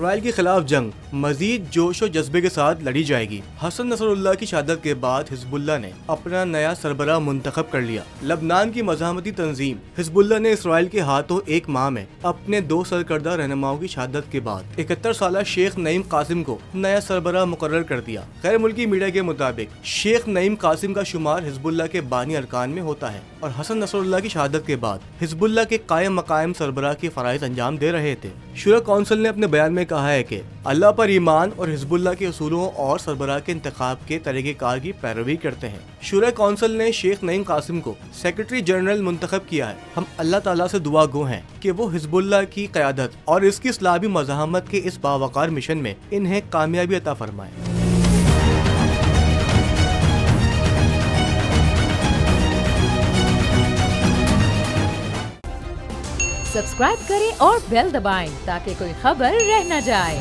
اسرائیل کے خلاف جنگ مزید جوش و جذبے کے ساتھ لڑی جائے گی۔ حسن نصر اللہ کی شہادت کے بعد حزب اللہ نے اپنا نیا سربراہ منتخب کر لیا۔ لبنان کی مزاحمتی تنظیم حزب اللہ نے اسرائیل کے ہاتھوں ایک ماہ میں اپنے 2 سرکردہ رہنماؤں کی شہادت کے بعد 71 سالہ شیخ نعیم قاسم کو نیا سربراہ مقرر کر دیا۔ غیر ملکی میڈیا کے مطابق شیخ نعیم قاسم کا شمار حزب اللہ کے بانی ارکان میں ہوتا ہے اور حسن نصر اللہ کی شہادت کے بعد حزب اللہ کے قائم مقام سربراہ کے فرائض انجام دے رہے تھے۔ شورا کونسل نے اپنے بیان میں کہا ہے کہ اللہ پر ایمان اور حزب اللہ کے اصولوں اور سربراہ کے انتخاب کے طریقہ کار کی پیروی کرتے ہیں۔ شورا کونسل نے شیخ نعیم قاسم کو سیکرٹری جنرل منتخب کیا ہے۔ ہم اللہ تعالیٰ سے دعا گو ہیں کہ وہ حزب اللہ کی قیادت اور اس کی اسلامی مزاحمت کے اس باوقار مشن میں انہیں کامیابی عطا فرمائے۔ سبسکرائب کریں اور بیل دبائیں تاکہ کوئی خبر رہ نہ جائے۔